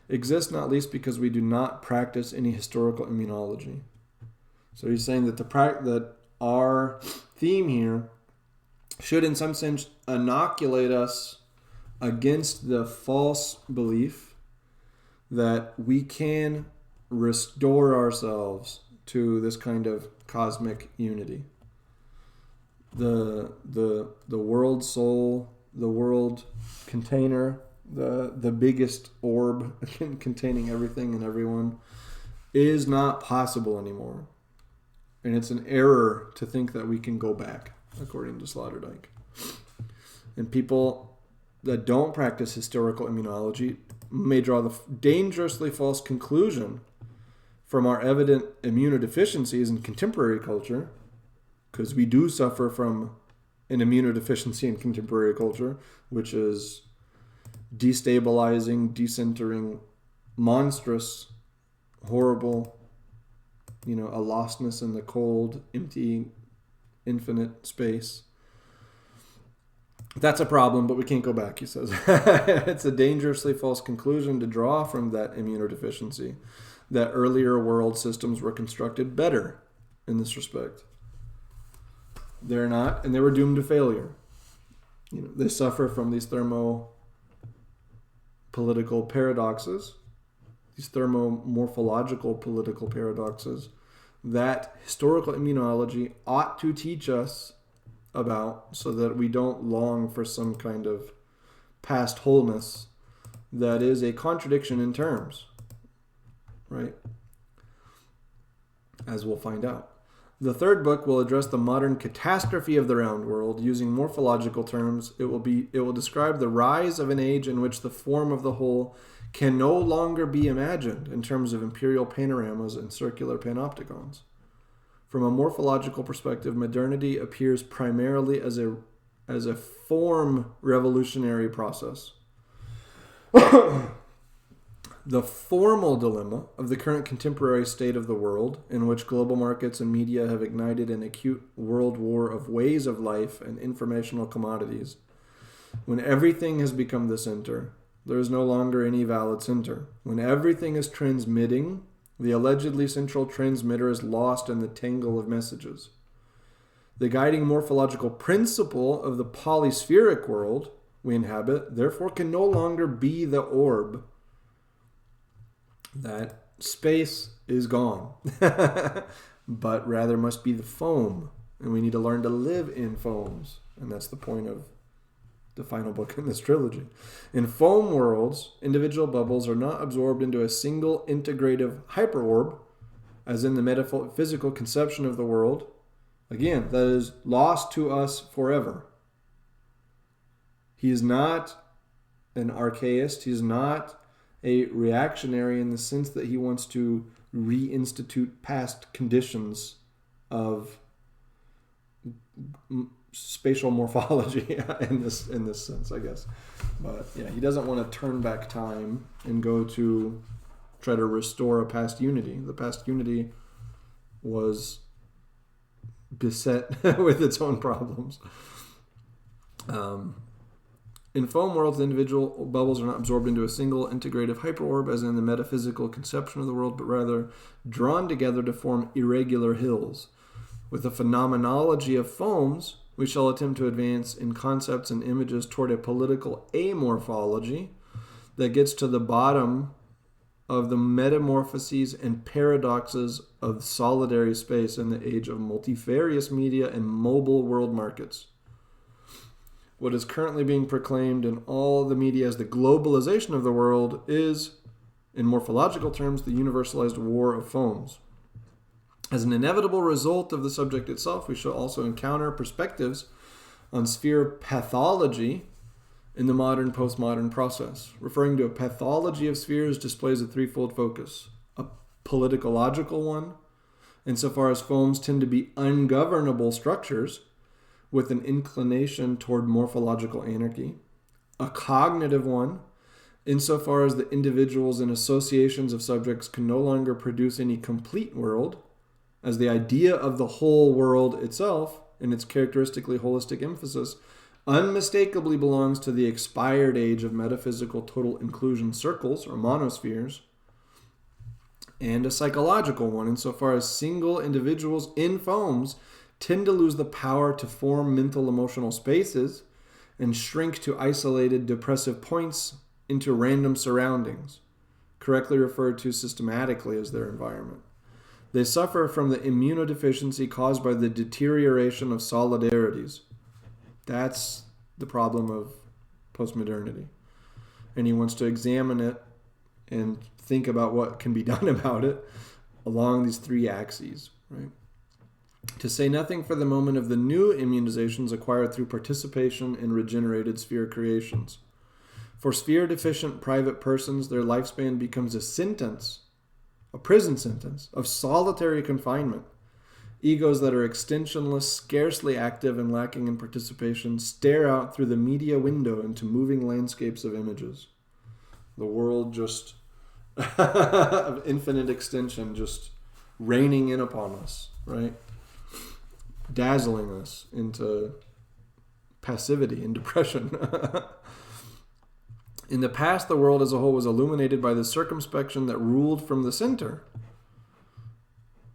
exists not least because we do not practice any historical immunology. So he's saying that that our theme here should in some sense inoculate us against the false belief that we can restore ourselves to this kind of cosmic unity. The world soul, the world container, the biggest orb containing everything and everyone is not possible anymore. And it's an error to think that we can go back, according to Sloterdijk. And people that don't practice historical immunology may draw the dangerously false conclusion from our evident immunodeficiencies in contemporary culture, because we do suffer from an immunodeficiency in contemporary culture, which is destabilizing, decentering, monstrous, horrible, a lostness in the cold, empty, infinite space. That's a problem, but we can't go back, he says. It's a dangerously false conclusion to draw from that immunodeficiency, that earlier world systems were constructed better in this respect. They're not, and they were doomed to failure. They suffer from these thermo-political paradoxes, these thermo-morphological political paradoxes that historical immunology ought to teach us about, so that we don't long for some kind of past wholeness that is a contradiction in terms, right? As we'll find out. The third book will address the modern catastrophe of the round world using morphological terms. It will describe the rise of an age in which the form of the whole can no longer be imagined in terms of imperial panoramas and circular panopticons. From a morphological perspective, modernity appears primarily as a form revolutionary process. The formal dilemma of the current contemporary state of the world, in which global markets and media have ignited an acute world war of ways of life and informational commodities. When everything has become the center, there is no longer any valid center. When everything is transmitting, the allegedly central transmitter is lost in the tangle of messages. The guiding morphological principle of the polyspheric world we inhabit, therefore, can no longer be the orb. That space is gone, but rather must be the foam, and we need to learn to live in foams, and that's the point of the final book in this trilogy. In foam worlds, individual bubbles are not absorbed into a single integrative hyperorb, as in the metaphysical conception of the world, again, that is lost to us forever. He is not an archaist. He's not a reactionary in the sense that he wants to reinstitute past conditions of spatial morphology in this sense, I guess. But yeah, he doesn't want to turn back time and go to try to restore a past unity. The past unity was beset with its own problems. In foam worlds, the individual bubbles are not absorbed into a single integrative hyperorb as in the metaphysical conception of the world, but rather drawn together to form irregular hills. With the phenomenology of foams, we shall attempt to advance in concepts and images toward a political amorphology that gets to the bottom of the metamorphoses and paradoxes of solitary space in the age of multifarious media and mobile world markets. What is currently being proclaimed in all the media as the globalization of the world is, in morphological terms, the universalized war of foams. As an inevitable result of the subject itself, we shall also encounter perspectives on sphere pathology in the modern postmodern process. Referring to a pathology of spheres displays a threefold focus. A politicological one, insofar as foams tend to be ungovernable structures with an inclination toward morphological anarchy. A cognitive one, insofar as the individuals and associations of subjects can no longer produce any complete world, as the idea of the whole world itself, in its characteristically holistic emphasis, unmistakably belongs to the expired age of metaphysical total inclusion circles, or monospheres. And a psychological one, insofar as single individuals in foams tend to lose the power to form mental emotional spaces and shrink to isolated depressive points into random surroundings, correctly referred to systematically as their environment. They suffer from the immunodeficiency caused by the deterioration of solidarities. That's the problem of postmodernity. And he wants to examine it and think about what can be done about it along these three axes, right? To say nothing for the moment of the new immunizations acquired through participation in regenerated sphere creations. For sphere-deficient private persons, their lifespan becomes a sentence, a prison sentence, of solitary confinement. Egos that are extensionless, scarcely active, and lacking in participation stare out through the media window into moving landscapes of images. The world just of infinite extension just raining in upon us, right? Dazzling us into passivity and depression. In the past, the world as a whole was illuminated by the circumspection that ruled from the center.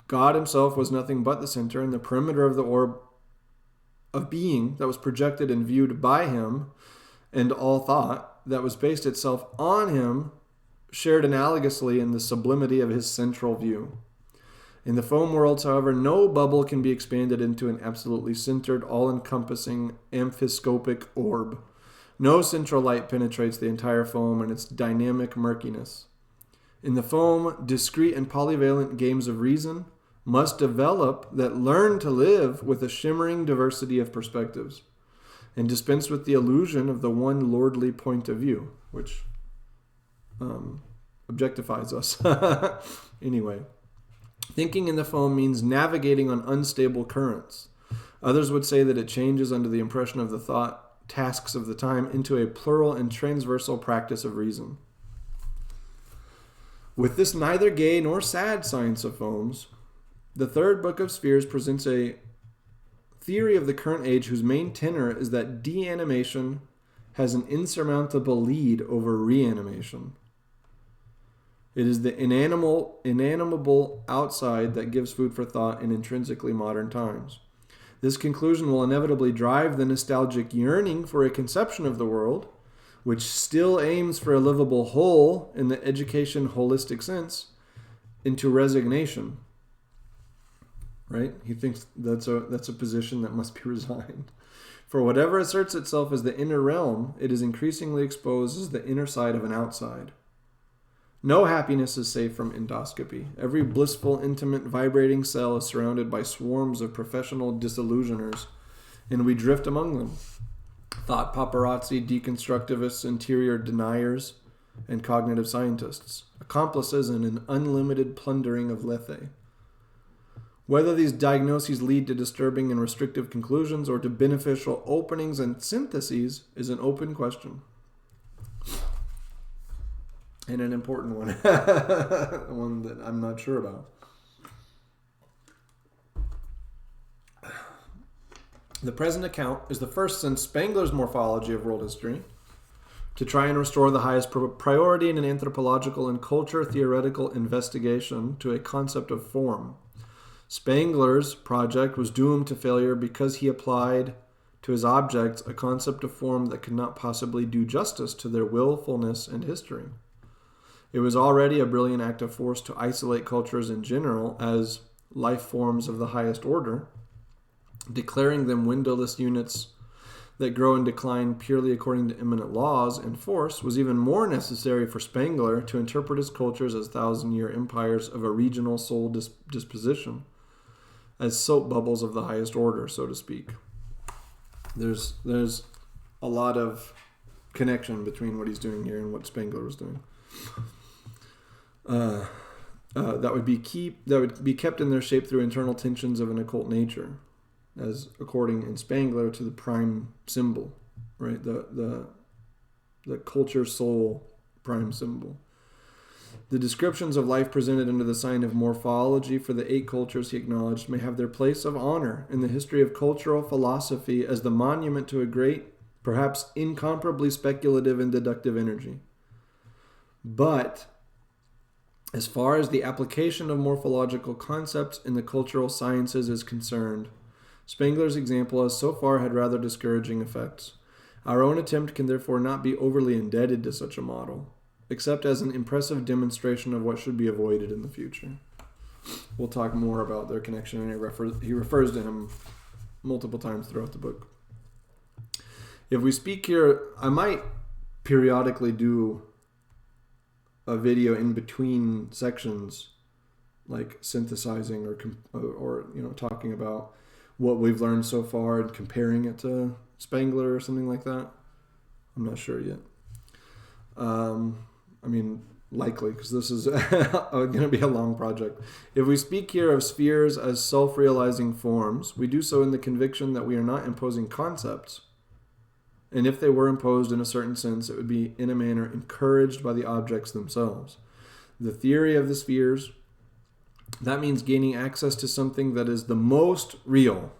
God himself was nothing but the center, and the perimeter of the orb of being that was projected and viewed by him, and all thought that was based itself on him, shared analogously in the sublimity of his central view. In the foam worlds, however, no bubble can be expanded into an absolutely centered, all-encompassing, amphiscopic orb. No central light penetrates the entire foam and its dynamic murkiness. In the foam, discrete and polyvalent games of reason must develop that learn to live with a shimmering diversity of perspectives and dispense with the illusion of the one lordly point of view, which objectifies us. Anyway. Thinking in the foam means navigating on unstable currents. Others would say that it changes under the impression of the thought tasks of the time into a plural and transversal practice of reason. With this neither gay nor sad science of foams, the third book of Spheres presents a theory of the current age whose main tenor is that deanimation has an insurmountable lead over reanimation. It is the inanimable outside that gives food for thought in intrinsically modern times. This conclusion will inevitably drive the nostalgic yearning for a conception of the world, which still aims for a livable whole in the education holistic sense, into resignation. Right? He thinks that's a position that must be resigned. For whatever asserts itself as the inner realm, it is increasingly exposed as the inner side of an outside. No happiness is safe from endoscopy. Every blissful, intimate, vibrating cell is surrounded by swarms of professional disillusioners, and we drift among them. thought paparazzi, deconstructivists, interior deniers, and cognitive scientists, accomplices in an unlimited plundering of Lethe. Whether these diagnoses lead to disturbing and restrictive conclusions or to beneficial openings and syntheses is an open question. And an important one. One that I'm not sure about. The present account is the first since Spengler's morphology of world history to try and restore the highest priority in an anthropological and culture theoretical investigation to a concept of form. Spengler's project was doomed to failure because he applied to his objects a concept of form that could not possibly do justice to their willfulness and history. It was already a brilliant act of force to isolate cultures in general as life forms of the highest order, declaring them windowless units that grow and decline purely according to immanent laws and force was even more necessary for Spengler to interpret his cultures as thousand-year empires of a regional soul disposition, as soap bubbles of the highest order, so to speak. There's a lot of connection between what he's doing here and what Spengler was doing. That would be kept in their shape through internal tensions of an occult nature, as according in Spengler to the prime symbol, right? The culture soul prime symbol. The descriptions of life presented under the sign of morphology for the 8 cultures he acknowledged may have their place of honor in the history of cultural philosophy as the monument to a great, perhaps incomparably speculative and deductive energy. But as far as the application of morphological concepts in the cultural sciences is concerned, Spengler's example has so far had rather discouraging effects. Our own attempt can therefore not be overly indebted to such a model, except as an impressive demonstration of what should be avoided in the future. We'll talk more about their connection, and he refers to him multiple times throughout the book. If we speak here, I might periodically do a video in between sections, like synthesizing or talking about what we've learned so far and comparing it to Spengler or something like that. I'm not sure yet. Likely, because this is going to be a long project. If we speak here of spheres as self-realizing forms, we do so in the conviction that we are not imposing concepts. And if they were imposed in a certain sense, it would be in a manner encouraged by the objects themselves. The theory of the spheres, that means gaining access to something that is the most real,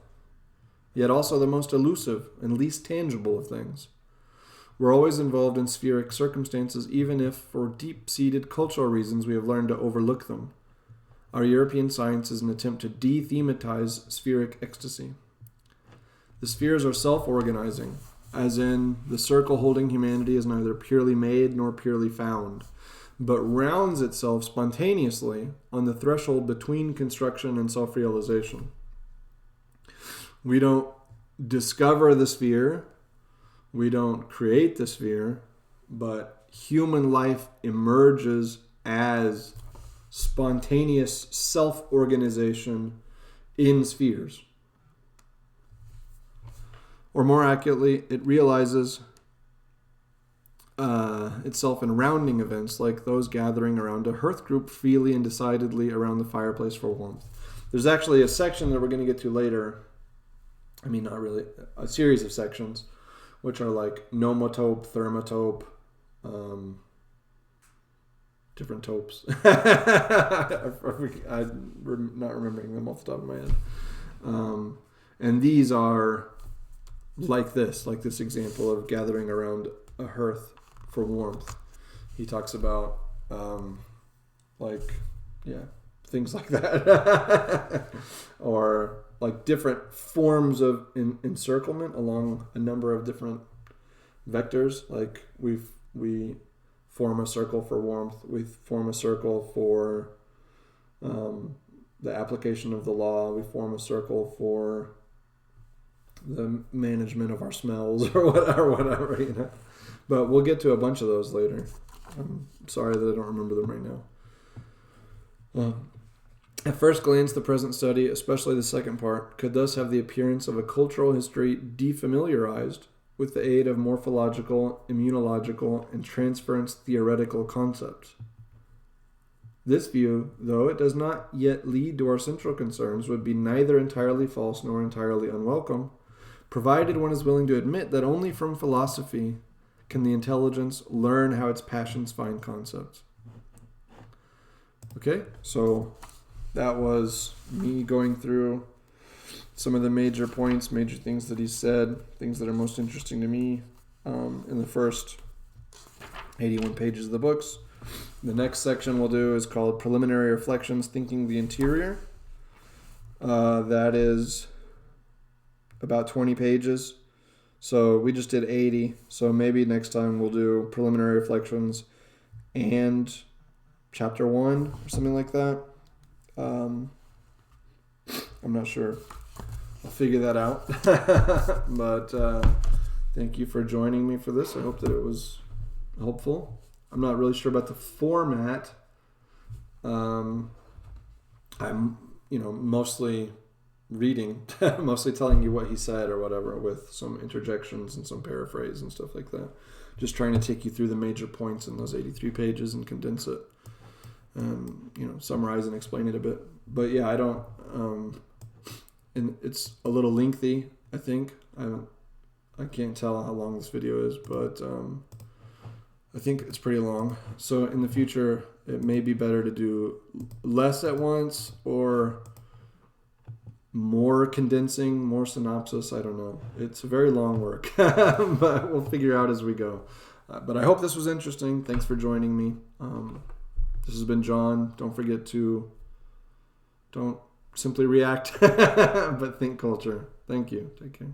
yet also the most elusive and least tangible of things. We're always involved in spheric circumstances, even if, for deep-seated cultural reasons, we have learned to overlook them. Our European science is an attempt to de-thematize spheric ecstasy. The spheres are self-organizing, as in the circle holding humanity is neither purely made nor purely found, but rounds itself spontaneously on the threshold between construction and self-realization. We don't discover the sphere, we don't create the sphere, but human life emerges as spontaneous self-organization in spheres. Or more accurately, it realizes itself in rounding events like those gathering around a hearth group freely and decidedly around the fireplace for warmth. There's actually a section that we're going to get to later. Not really. A series of sections, which are like nomotope, thermotope, different topes. I'm not remembering them off the top of my head. And these are like this example of gathering around a hearth for warmth. He talks about things like that. Or like different forms of encirclement along a number of different vectors. Like we form a circle for warmth. We form a circle for the application of the law. We form a circle for the management of our smells or whatever. But we'll get to a bunch of those later. I'm sorry that I don't remember them right now. At first glance, the present study, especially the second part, could thus have the appearance of a cultural history defamiliarized with the aid of morphological, immunological, and transference theoretical concepts. This view, though it does not yet lead to our central concerns, would be neither entirely false nor entirely unwelcome, provided one is willing to admit that only from philosophy can the intelligence learn how its passions find concepts. Okay, so that was me going through some of the major points, major things that he said, things that are most interesting to me in the first 81 pages of the books. The next section we'll do is called Preliminary Reflections, Thinking the Interior. That is about 20 pages. So we just did 80. So maybe next time we'll do Preliminary Reflections and Chapter 1 or something like that. I'm not sure. I'll figure that out. But thank you for joining me for this. I hope that it was helpful. I'm not really sure about the format. I'm, mostly reading, mostly telling you what he said or whatever, with some interjections and some paraphrase and stuff like that. Just trying to take you through the major points in those 83 pages and condense it, and summarize and explain it a bit. But yeah, I don't. And it's a little lengthy, I think. I can't tell how long this video is, but I think it's pretty long. So in the future, it may be better to do less at once or more condensing, more synopsis. I don't know. It's a very long work, but we'll figure out as we go. But I hope this was interesting. Thanks for joining me. This has been John. Don't forget to don't simply react, but think culture. Thank you. Take care.